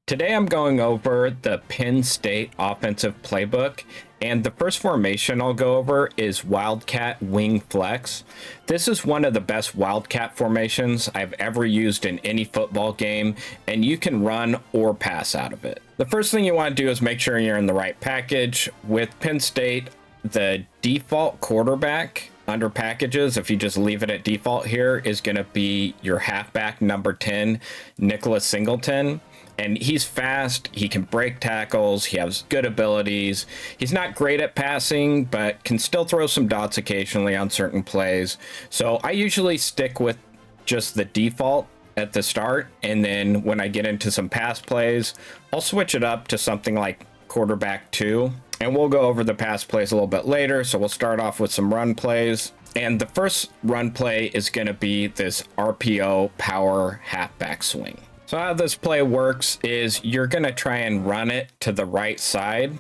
Today I'm going over the Penn State offensive playbook, and the first formation I'll go over is Wildcat Wing Flex. This is one of the best Wildcat formations I've ever used in any football game, and you can run or pass out of it. The first thing you want to do is make sure you're in the right package. With Penn State, the default quarterback under packages, if you just leave it at default here, is going to be your halfback number 10, Nicholas Singleton. And he's fast, he can break tackles, he has good abilities. He's not great at passing, but can still throw some dots occasionally on certain plays. So I usually stick with just the default at the start, and then when I get into some pass plays, I'll switch it up to something like quarterback 2. And we'll go over the pass plays a little bit later, so we'll start off with some run plays. And the first run play is going to be this RPO power halfback swing. So how this play works is you're going to try and run it to the right side,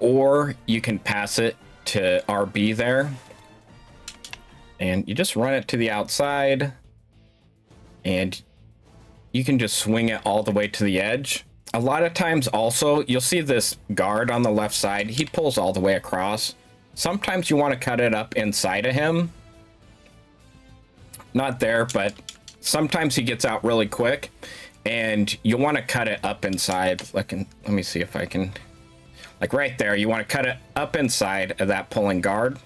or you can pass it to RB there. And you just run it to the outside, and you can just swing it all the way to the edge. A lot of times also, you'll see this guard on the left side. He pulls all the way across. Sometimes you want to cut it up inside of him. Not there, but sometimes he gets out really quick, and you want to cut it up inside. Let me see if I can, like right there, you want to cut it up inside of that pulling guard,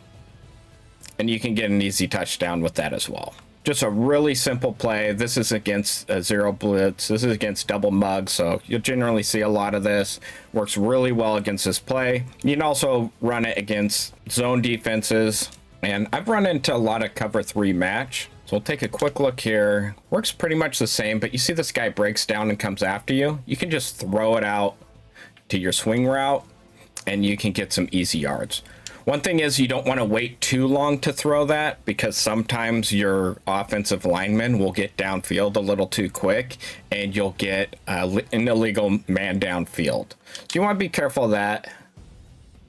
and you can get an easy touchdown with that as well. Just a really simple play. This is against zero blitz. This is against double mug, so you'll generally see a lot of this. Works really well against this play. You can also run it against zone defenses, and I've run into a lot of cover 3 match. So we'll take a quick look here. Works pretty much the same, but you see this guy breaks down and comes after you. You can just throw it out to your swing route, and you can get some easy yards. One thing is you don't want to wait too long to throw that, because sometimes your offensive lineman will get downfield a little too quick, and you'll get an illegal man downfield. So you want to be careful of that.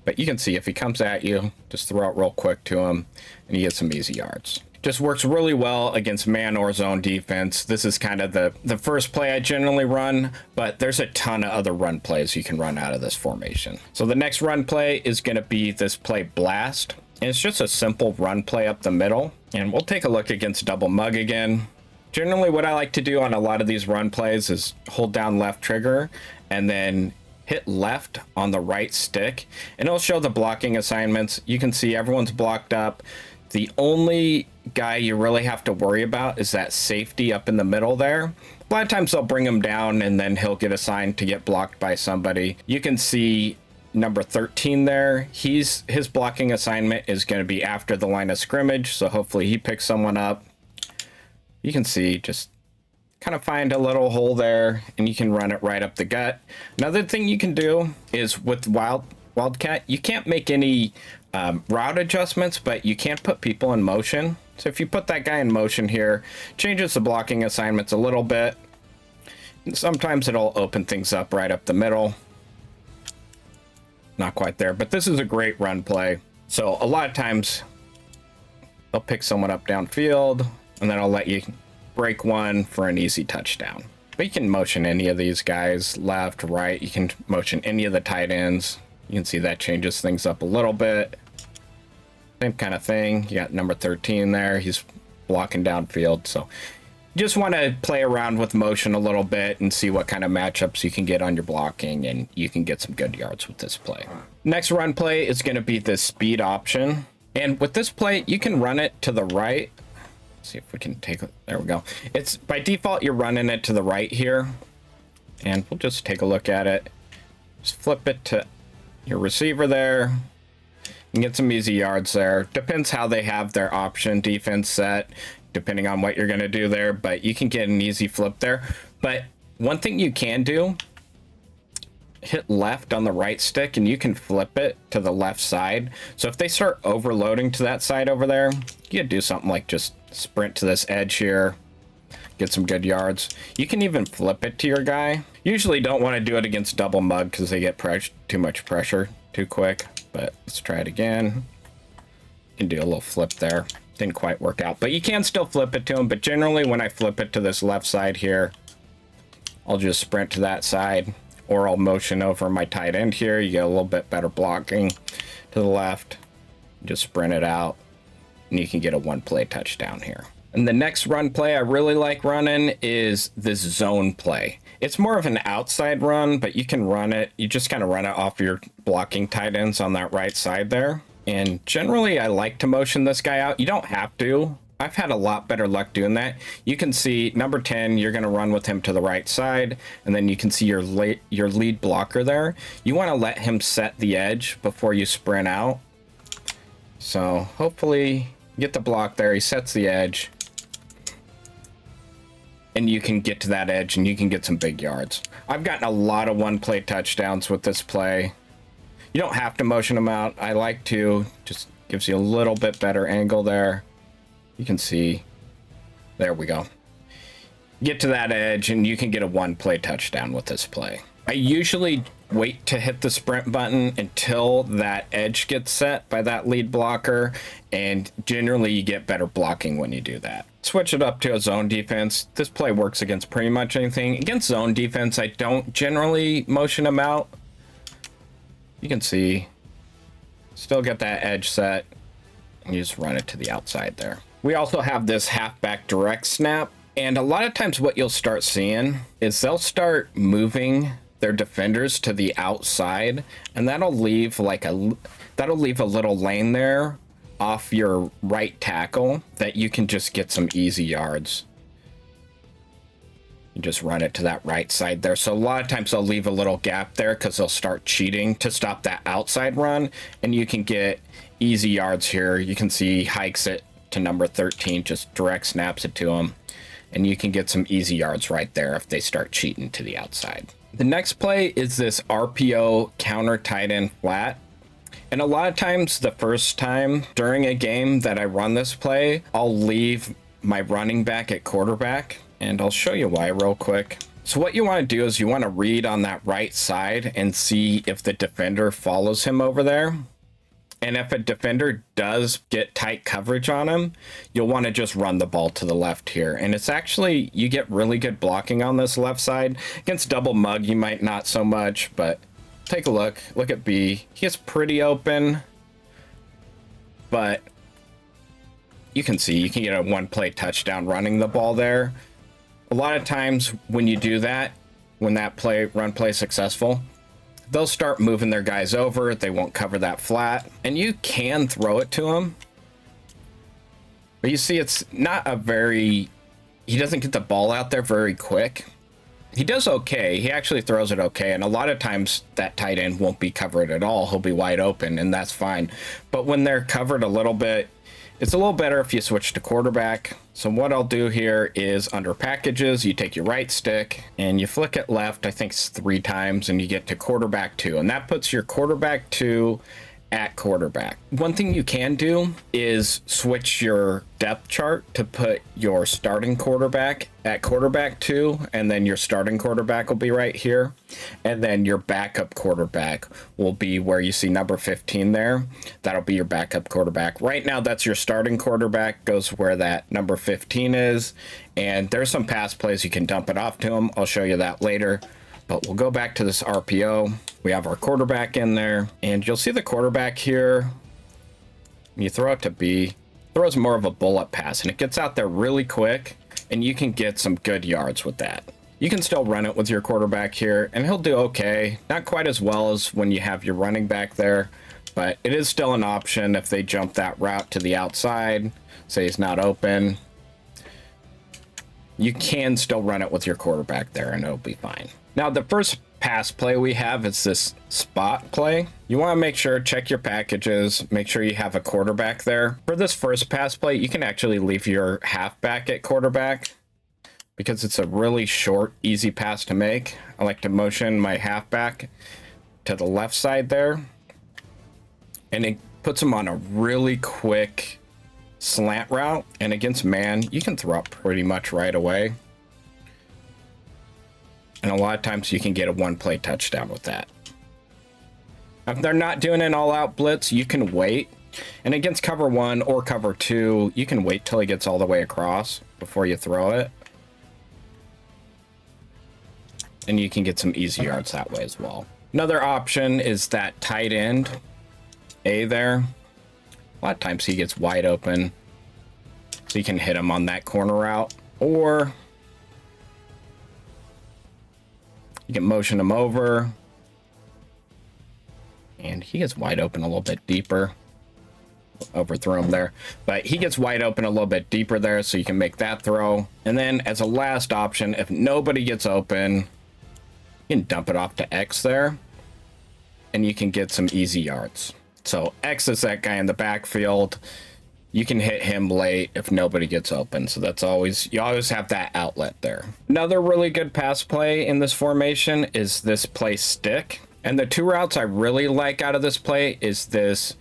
But you can see if he comes at you, just throw it real quick to him, and you get some easy yards. Just works really well against man or zone defense. This is kind of the first play I generally run, but there's a ton of other run plays you can run out of this formation. So the next run play is going to be this play blast. And it's just a simple run play up the middle. And we'll take a look against double mug again. Generally what I like to do on a lot of these run plays is hold down left trigger and then hit left on the right stick, and it'll show the blocking assignments. You can see everyone's blocked up. The only guy you really have to worry about is that safety up in the middle there. A lot of times they'll bring him down, and then he'll get assigned to get blocked by somebody. You can see number 13 there. His blocking assignment is going to be after the line of scrimmage, so hopefully he picks someone up. You can see just kind of find a little hole there, and you can run it right up the gut. Another thing you can do is with Wildcat, you can't make any route adjustments, but you can put people in motion. So if you put that guy in motion here, changes the blocking assignments a little bit. And sometimes it'll open things up right up the middle. Not quite there, but this is a great run play. So a lot of times they'll pick someone up downfield, and then I'll let you break one for an easy touchdown. But you can motion any of these guys, left, right. You can motion any of the tight ends. You can see that changes things up a little bit. Same kind of thing. You got number 13 there. He's blocking downfield. So you just want to play around with motion a little bit and see what kind of matchups you can get on your blocking, and you can get some good yards with this play. Next run play is going to be the speed option. And with this play, you can run it to the right. Let's see if we can take it. There we go. It's by default, you're running it to the right here. And we'll just take a look at it. Just flip it to your receiver there. You can get some easy yards there. Depends how they have their option defense set, depending on what you're going to do there, but you can get an easy flip there. But one thing you can do, hit left on the right stick, and you can flip it to the left side. So if they start overloading to that side over there, you can do something like just sprint to this edge here, get some good yards. You can even flip it to your guy. Usually don't want to do it against double mug because they get too much pressure too quick, but let's try it again. You can do a little flip there. Didn't quite work out, but you can still flip it to him. But generally when I flip it to this left side here, I'll just sprint to that side, or I'll motion over my tight end here. You get a little bit better blocking to the left. Just sprint it out, and you can get a one-play touchdown here. And the next run play I really like running is this zone play. It's more of an outside run, but you can run it. You just kind of run it off your blocking tight ends on that right side there. And generally, I like to motion this guy out. You don't have to. I've had a lot better luck doing that. You can see number 10, you're going to run with him to the right side, and then you can see your lead blocker there. You want to let him set the edge before you sprint out. So hopefully get the block there. He sets the edge, and you can get to that edge and you can get some big yards. I've gotten a lot of one-play touchdowns with this play. You don't have to motion him out. I like to. Just gives you a little bit better angle there. You can see, there we go. Get to that edge and you can get a one-play touchdown with this play. I usually wait to hit the sprint button until that edge gets set by that lead blocker, and generally you get better blocking when you do that. Switch it up to a zone defense. This play works against pretty much anything. Against zone defense, I don't generally motion them out. You can see, still get that edge set, and you just run it to the outside there. We also have this halfback direct snap, and a lot of times what you'll start seeing is they'll start moving their defenders to the outside, and that'll leave a little lane there off your right tackle that you can just get some easy yards. You just run it to that right side there. So a lot of times they'll leave a little gap there because they'll start cheating to stop that outside run, and you can get easy yards here. You can see he hikes it to number 13, just direct snaps it to him, and you can get some easy yards right there if they start cheating to the outside. The next play is this RPO counter tight end flat. And a lot of times, the first time during a game that I run this play, I'll leave my running back at quarterback, and I'll show you why real quick. So what you want to do is you want to read on that right side and see if the defender follows him over there. And if a defender does get tight coverage on him, you'll want to just run the ball to the left here. And it's actually, you get really good blocking on this left side. Against double mug, you might not so much, but take a look. Look at B. He is pretty open, but you can see you can get a one-play touchdown running the ball there. A lot of times when you do that, when that run play is successful, they'll start moving their guys over. They won't cover that flat, and you can throw it to them. But you see, it's not he doesn't get the ball out there very quick. He does okay. He actually throws it okay, and a lot of times that tight end won't be covered at all. He'll be wide open, and that's fine. But when they're covered a little bit, it's a little better if you switch to quarterback. So what I'll do here is under packages, you take your right stick and you flick it left, I think it's 3 times, and you get to quarterback 2. And that puts your quarterback 2 at quarterback. One thing you can do is switch your depth chart to put your starting quarterback at quarterback 2, and then your starting quarterback will be right here, and then your backup quarterback will be where you see number 15 there. That'll be your backup quarterback. Right now that's your starting quarterback, goes where that number 15 is, and there's some pass plays you can dump it off to him. I'll show you that later. But we'll go back to this RPO. We have our quarterback in there, and you'll see the quarterback here. You throw it to B, throws more of a bullet pass, and it gets out there really quick, and you can get some good yards with that. You can still run it with your quarterback here, and he'll do okay. Not quite as well as when you have your running back there, but it is still an option if they jump that route to the outside, say he's not open. You can still run it with your quarterback there, and it'll be fine. Now, the first pass play we have is this spot play. You want to make sure, check your packages, make sure you have a quarterback there. For this first pass play, you can actually leave your halfback at quarterback because it's a really short, easy pass to make. I like to motion my halfback to the left side there, and it puts him on a really quick slant route. And against man, you can throw up pretty much right away. And a lot of times you can get a one-play touchdown with that. If they're not doing an all-out blitz, you can wait. And against cover 1 or cover 2, you can wait till he gets all the way across before you throw it. and you can get some easy yards that way as well. Another option is that tight end A there. A lot of times he gets wide open, so you can hit him on that corner route, or you can motion him over, and he gets wide open a little bit deeper. Overthrow him there, but he gets wide open a little bit deeper there, so you can make that throw. And then as a last option, if nobody gets open, you can dump it off to X there, and you can get some easy yards. So X is that guy in the backfield. You can hit him late if nobody gets open. So that's always, you always have that outlet there. Another really good pass play in this formation is this play stick. And the two routes I really like out of this play is this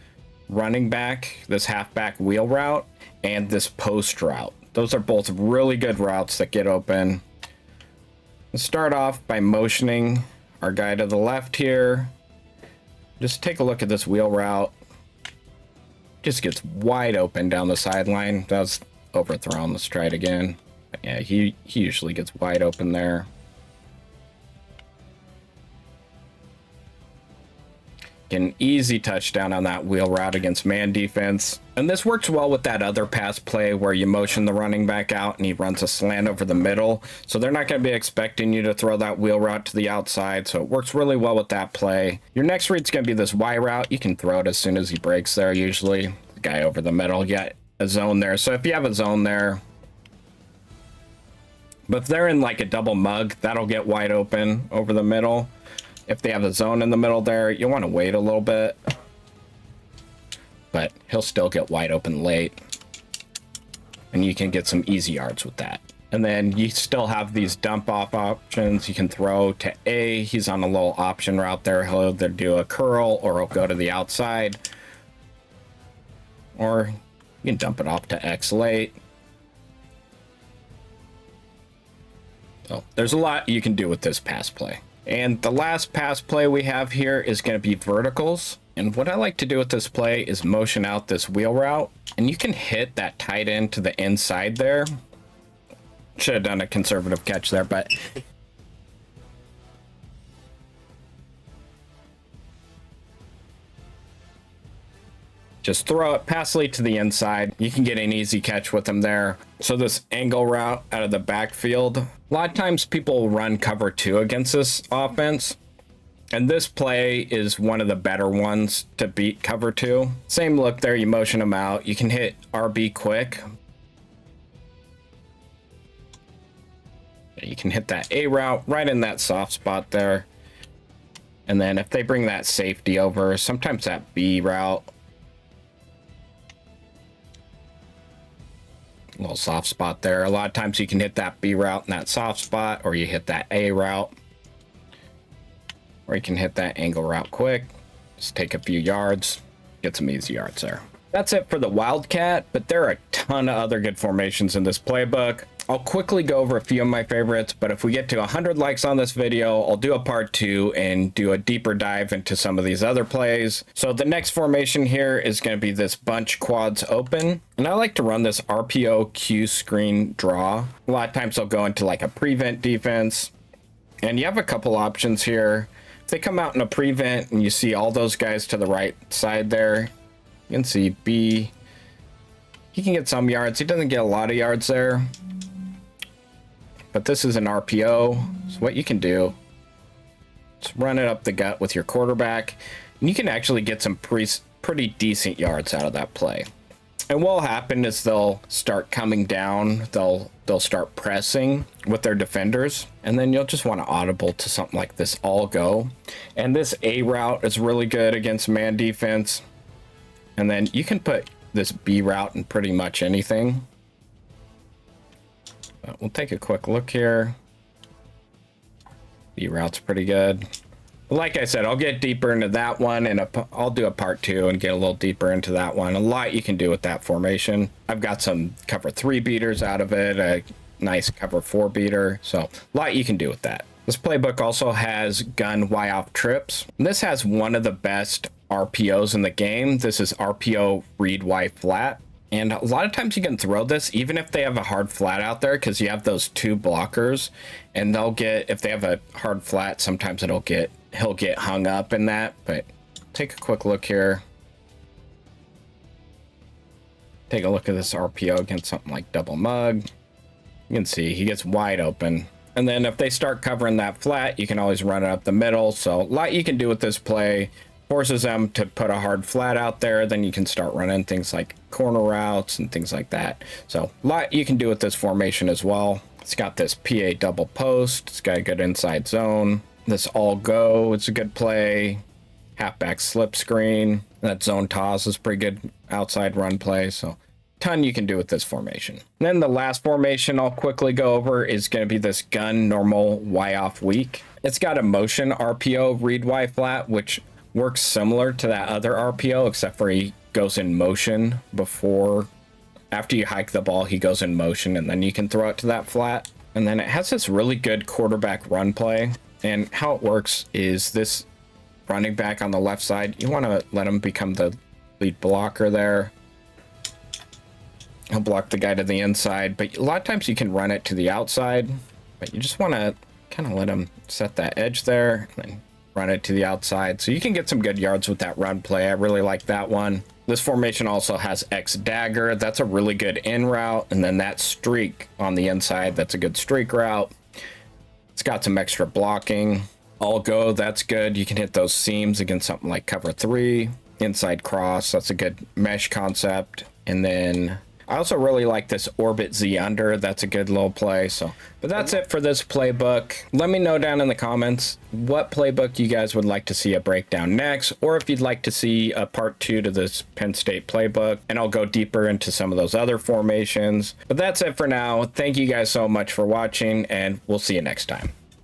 running back, this halfback wheel route, and this post route. Those are both really good routes that get open. Let's start off by motioning our guy to the left here. Just take a look at this wheel route. Just gets wide open down the sideline. That was overthrown. Let's try it again. But yeah, he usually gets wide open there. Get an easy touchdown on that wheel route against man defense. And this works well with that other pass play where you motion the running back out and he runs a slant over the middle. So they're not going to be expecting you to throw that wheel route to the outside. So it works really well with that play. Your next read's going to be this Y route. You can throw it as soon as he breaks there usually. The guy over the middle, you got a zone there. So if you have a zone there, but if they're in like a double mug, that'll get wide open over the middle. If they have a zone in the middle there, you'll want to wait a little bit, but he'll still get wide open late, and you can get some easy yards with that. And then you still have these dump off options. You can throw to A. He's on a little option route there. He'll either do a curl or he'll go to the outside, or you can dump it off to X late. So there's a lot you can do with this pass play. And the last pass play we have here is going to be verticals. And what I like to do with this play is motion out this wheel route. And you can hit that tight end to the inside there. Should have done a conservative catch there, but just throw it passively to the inside. You can get an easy catch with them there. So this angle route out of the backfield, a lot of times people will run cover 2 against this offense. And this play is one of the better ones to beat cover 2. Same look there, you motion them out. You can hit RB quick. You can hit that A route right in that soft spot there. And then if they bring that safety over, sometimes that B route, a little soft spot there. A lot of times you can hit that B route in that soft spot, or you hit that A route, or you can hit that angle route quick. Just take a few yards, get some easy yards there. That's it for the Wildcat, but there are a ton of other good formations in this playbook. I'll quickly go over a few of my favorites, but if we get to 100 likes on this video, I'll do a part 2 and do a deeper dive into some of these other plays. So the next formation here is going to be this bunch quads open. And I like to run this RPO Q screen draw. A lot of times I'll go into like a prevent defense. And you have a couple options here. If they come out in a prevent and you see all those guys to the right side there, you can see B. He can get some yards. He doesn't get a lot of yards there. But this is an RPO, so what you can do is run it up the gut with your quarterback, and you can actually get some pretty decent yards out of that play. And what'll happen is they'll start coming down, they'll start pressing with their defenders, and then you'll just want to audible to something like this all go. And this A route is really good against man defense. And then you can put this B route in pretty much anything. We'll take a quick look here. B route's pretty good. But like I said, I'll get deeper into that one, and I'll do a part 2 and get a little deeper into that one. A lot you can do with that formation. I've got some cover 3 beaters out of it, a nice cover 4 beater. So a lot you can do with that. This playbook also has gun Y off trips. And this has one of the best RPOs in the game. This is RPO read Y flat. And a lot of times you can throw this even if they have a hard flat out there, because you have those two blockers, and they'll get, if they have a hard flat, sometimes he'll get hung up in that. But take a quick look here. Take a look at this RPO against something like double mug. You can see he gets wide open. And then if they start covering that flat, you can always run it up the middle. So a lot you can do with this play. Forces them to put a hard flat out there. Then you can start running things like corner routes and things like that. So a lot you can do with this formation as well. It's got this PA double post. It's got a good inside zone. This all go, it's a good play. Halfback slip screen. That zone toss is pretty good outside run play. So ton you can do with this formation. And then the last formation I'll quickly go over is going to be this gun normal Y off weak. It's got a motion RPO read Y flat, which works similar to that other RPO, except for he goes in motion before, after you hike the ball, he goes in motion and then you can throw it to that flat. And then it has this really good quarterback run play. And how it works is this running back on the left side, you want to let him become the lead blocker there. He'll block the guy to the inside, but a lot of times you can run it to the outside, but you just want to kind of let him set that edge there and then run it to the outside. So you can get some good yards with that run play. I really like that one. This formation also has X dagger. That's a really good in route. And then that streak on the inside, that's a good streak route. It's got some extra blocking. All go, that's good. You can hit those seams against something like cover 3. Inside cross, that's a good mesh concept. And then I also really like this orbit Z under. That's a good little play. So, but that's it for this playbook. Let me know down in the comments what playbook you guys would like to see a breakdown next, or if you'd like to see a part 2 to this Penn State playbook, and I'll go deeper into some of those other formations. But that's it for now. Thank you guys so much for watching, and we'll see you next time.